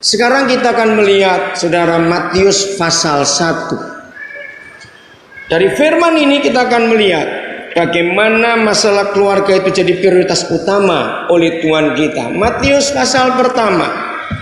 Sekarang kita akan melihat saudara Matius pasal 1. Dari firman ini kita akan melihat bagaimana masalah keluarga itu jadi prioritas utama oleh Tuhan kita. Matius pasal pertama,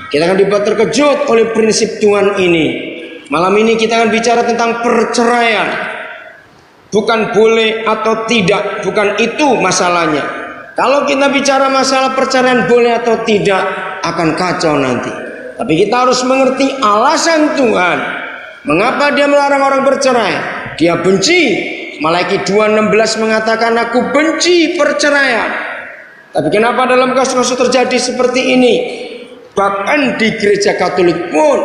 kita akan dibuat terkejut oleh prinsip Tuhan ini. Malam ini kita akan bicara tentang perceraian. Bukan boleh atau tidak, bukan itu masalahnya. Kalau kita bicara masalah perceraian boleh atau tidak, akan kacau nanti. Tapi kita harus mengerti alasan Tuhan mengapa dia melarang orang bercerai. Dia benci. Malaikat 2:16 mengatakan, aku benci perceraian. Tapi kenapa dalam kasus-kasus terjadi seperti ini? Bahkan di gereja Katolik pun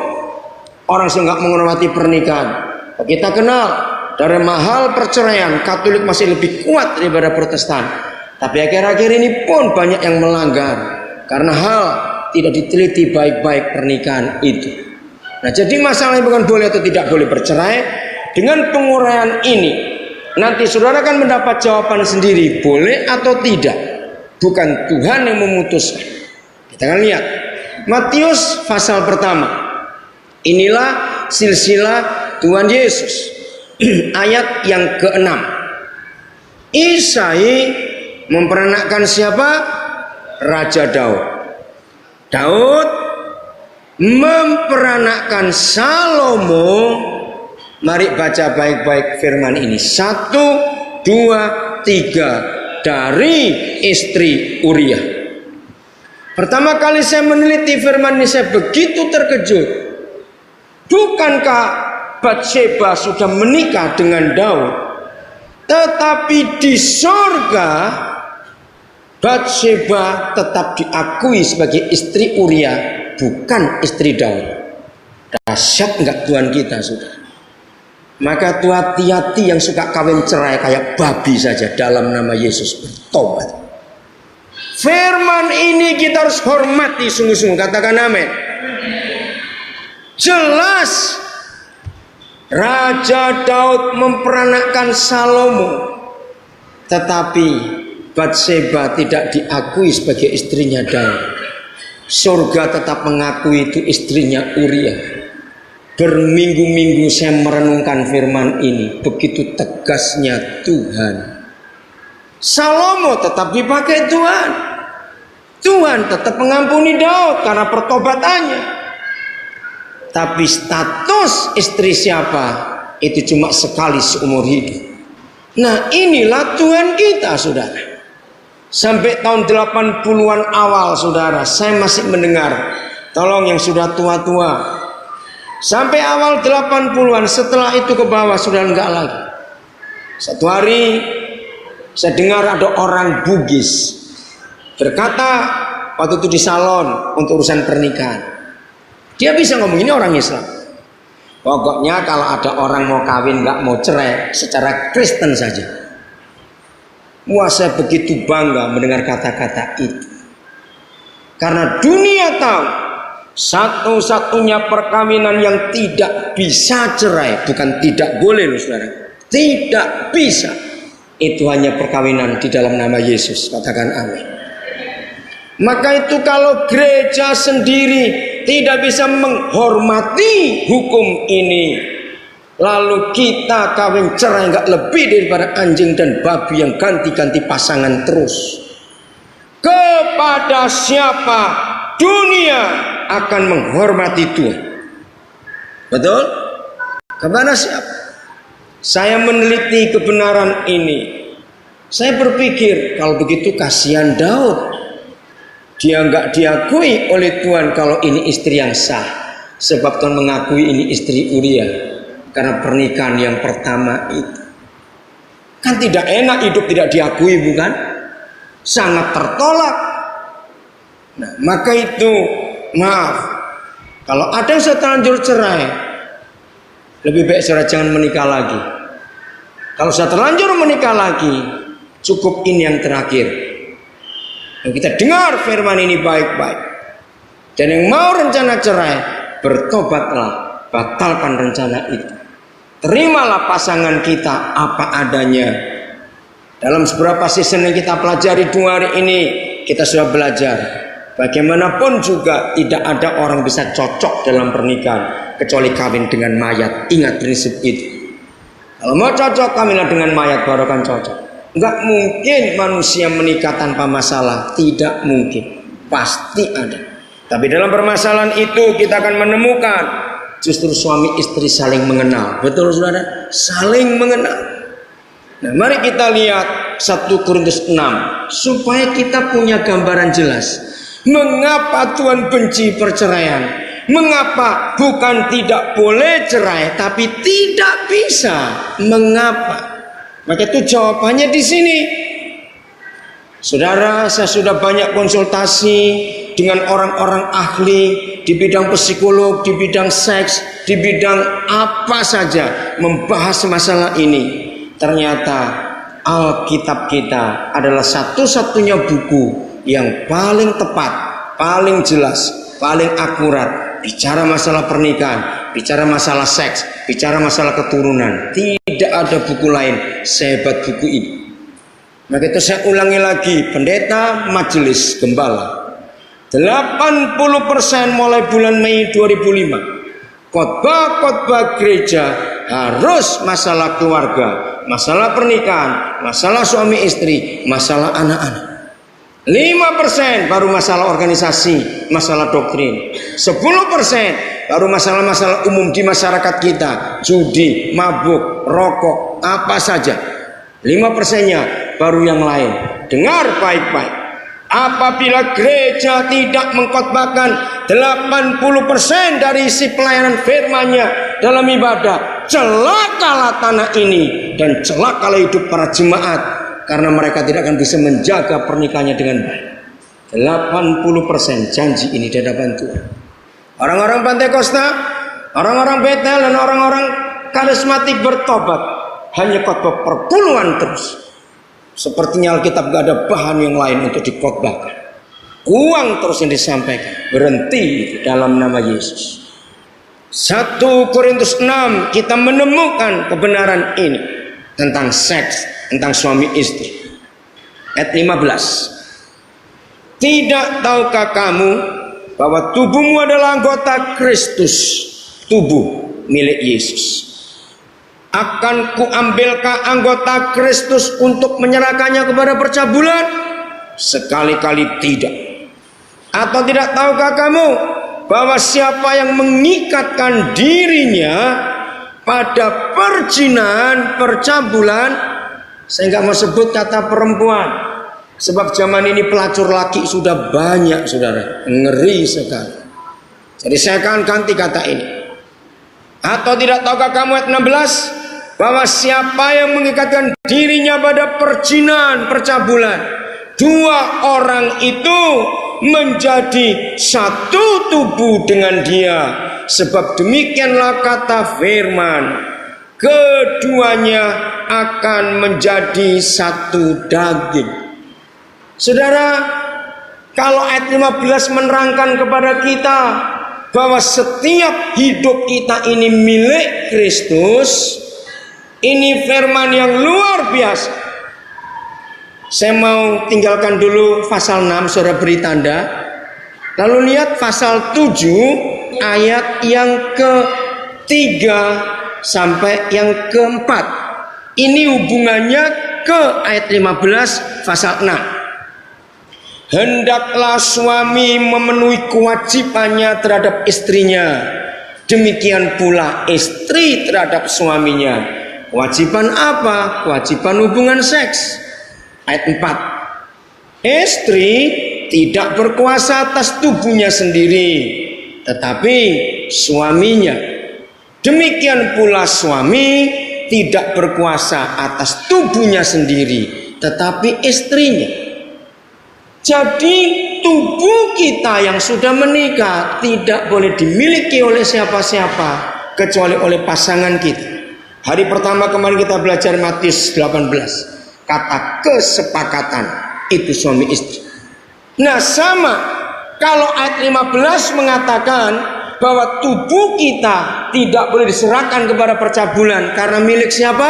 orang nggak menghormati pernikahan. Kita kenal dari mahal perceraian, Katolik masih lebih kuat daripada Protestan. Tapi akhir-akhir ini pun banyak yang melanggar karena hal tidak diteliti baik-baik pernikahan itu. Nah, jadi masalahnya bukan boleh atau tidak boleh bercerai. Dengan penguraian ini, nanti saudara akan mendapat jawaban sendiri, boleh atau tidak. Bukan Tuhan yang memutuskan. Kita akan lihat Matius pasal pertama. Inilah silsilah Tuhan Yesus. Ayat yang ke-6. Isai memperanakkan siapa? Raja Daud. Daud memperanakkan Salomo. Mari baca baik-baik firman ini. 1, 2, 3 dari istri Uriah. Pertama kali saya meneliti firman ini, saya begitu terkejut. Bukankah Batsheba sudah menikah dengan Daud? Tetapi di sorga Batsheba tetap diakui sebagai istri Uriah, bukan istri Daud. Dahsyat enggak Tuhan kita, saudara? Maka tuh hati-hati yang suka kawin cerai kayak babi saja, dalam nama Yesus bertobat. Firman ini kita harus hormati sungguh-sungguh, katakan amin. Jelas Raja Daud memperanakkan Salomo, tetapi Batsheba tidak diakui sebagai istrinya Daud. Surga tetap mengakui itu istrinya Uriah. Berminggu-minggu saya merenungkan firman ini, begitu tegasnya Tuhan. Salomo tetap dipakai Tuhan. Tuhan tetap mengampuni Daud karena pertobatannya. Tapi status istri siapa? Itu cuma sekali seumur hidup. Nah, inilah Tuhan kita, saudara. Sampai tahun 80-an awal, saudara, saya masih mendengar. Tolong yang sudah tua-tua. Sampai awal 80-an, setelah itu ke bawah sudah enggak lagi. Satu hari saya dengar ada orang Bugis berkata waktu itu di salon untuk urusan pernikahan. Dia bisa ngomong, ini orang Islam. Pokoknya kalau ada orang mau kawin enggak mau cerai secara Kristen saja. Wah, saya begitu bangga mendengar kata-kata itu. Karena dunia tahu satu-satunya perkawinan yang tidak bisa cerai, bukan tidak boleh loh saudara, tidak bisa, itu hanya perkawinan di dalam nama Yesus. Katakan amin. Maka itu kalau gereja sendiri tidak bisa menghormati hukum ini, lalu kita kawin cerai nggak lebih daripada anjing dan babi yang ganti-ganti pasangan terus. Kepada siapa dunia akan menghormati Tuhan? Betul? Kepada siapa? Saya meneliti kebenaran ini. Saya berpikir, kalau begitu kasihan Daud. Dia enggak diakui oleh Tuhan kalau ini istri yang sah. Sebab Tuhan mengakui ini istri Uriah. Karena pernikahan yang pertama itu. Kan tidak enak hidup tidak diakui, bukan? Sangat tertolak. Nah, maka itu maaf, kalau ada yang sudah terlanjur cerai, lebih baik saudara jangan menikah lagi. Kalau sudah terlanjur menikah lagi, cukup ini yang terakhir. Dan kita dengar firman ini baik-baik. Dan yang mau rencana cerai, bertobatlah, batalkan rencana itu. Terimalah pasangan kita apa adanya. Dalam beberapa season yang kita pelajari 2 hari ini, kita sudah belajar Bagaimanapun juga tidak ada orang bisa cocok dalam pernikahan kecuali kawin dengan mayat. Ingat prinsip itu. Kalau mau cocok, kawinlah dengan mayat baru akan cocok. Enggak mungkin manusia menikah tanpa masalah. Tidak mungkin. Pasti ada. Tapi dalam permasalahan itu kita akan menemukan justru suami istri saling mengenal. Betul saudara? Saling mengenal. Nah, mari kita lihat 1 Korintus 6 supaya kita punya gambaran jelas. Mengapa Tuhan benci perceraian? Mengapa bukan tidak boleh cerai tapi tidak bisa? Mengapa? Maka itu jawabannya di sini. Saudara, saya sudah banyak konsultasi dengan orang-orang ahli di bidang psikolog, di bidang seks, di bidang apa saja membahas masalah ini. Ternyata Alkitab kita adalah satu-satunya buku yang paling tepat, paling jelas, paling akurat bicara masalah pernikahan, bicara masalah seks, bicara masalah keturunan. Tidak ada buku lain sehebat buku ini. Maka itu saya ulangi lagi, pendeta majelis gembala 80% mulai bulan Mei 2005 khotbah gereja harus masalah keluarga, masalah pernikahan, masalah suami istri, masalah anak-anak. 5% baru masalah organisasi, masalah doktrin. 10% baru masalah-masalah umum di masyarakat kita, judi, mabuk, rokok, apa saja. 5%-nya baru yang lain. Dengar baik-baik. Apabila gereja tidak mengkhotbahkan 80% dari isi pelayanan firman-Nya dalam ibadah, celakalah tanah ini dan celakalah hidup para jemaat. Karena mereka tidak akan bisa menjaga pernikahannya dengan baik. 80% janji ini di hadapan Tuhan. Orang-orang Pantai Kosta, orang-orang Betel dan orang-orang karismatik bertobat. Hanya khotbah perpuluhan terus. Sepertinya Alkitab gak ada bahan yang lain untuk dikhotbahkan. Uang terus yang disampaikan. Berhenti dalam nama Yesus. 1 Korintus 6 kita menemukan kebenaran ini tentang seks, tentang suami istri. Ayat 15. Tidak tahukah kamu bahwa tubuhmu adalah anggota Kristus, tubuh milik Yesus? Akan kuambilkah anggota Kristus untuk menyerahkannya kepada percabulan? Sekali-kali tidak. Atau tidak tahukah kamu bahwa siapa yang mengikatkan dirinya pada perjinahan, percabulan, saya nggak mau sebut kata perempuan, sebab zaman ini pelacur laki sudah banyak, saudara, ngeri sekali. Jadi saya akan ganti kata ini. Atau tidak tahukah kamu ayat 16 bahwa siapa yang mengikatkan dirinya pada perjinahan, percabulan, dua orang itu menjadi satu tubuh dengan dia. Sebab demikianlah kata firman, keduanya akan menjadi satu daging. Saudara, kalau ayat 15 menerangkan kepada kita bahwa setiap hidup kita ini milik Kristus, ini firman yang luar biasa. Saya mau tinggalkan dulu pasal 6, saudara beri tanda. Lalu lihat pasal 7 ayat yang ke-3 sampai yang ke-4. Ini hubungannya ke ayat 15 pasal 6. Hendaklah suami memenuhi kewajibannya terhadap istrinya, demikian pula istri terhadap suaminya. Kewajiban apa? Kewajiban hubungan seks. Ayat 4. Istri tidak berkuasa atas tubuhnya sendiri, tetapi suaminya. Demikian pula suami tidak berkuasa atas tubuhnya sendiri, tetapi istrinya. Jadi tubuh kita yang sudah menikah tidak boleh dimiliki oleh siapa-siapa kecuali oleh pasangan kita. Hari pertama kemarin kita belajar Matius 18. Kata kesepakatan itu suami istri. Nah sama, kalau ayat 15 mengatakan bahwa tubuh kita tidak boleh diserahkan kepada percabulan karena milik siapa?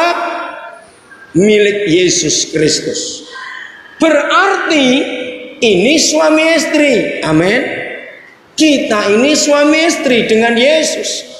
Milik Yesus Kristus. Berarti ini suami istri. Amin. Kita ini suami istri dengan Yesus.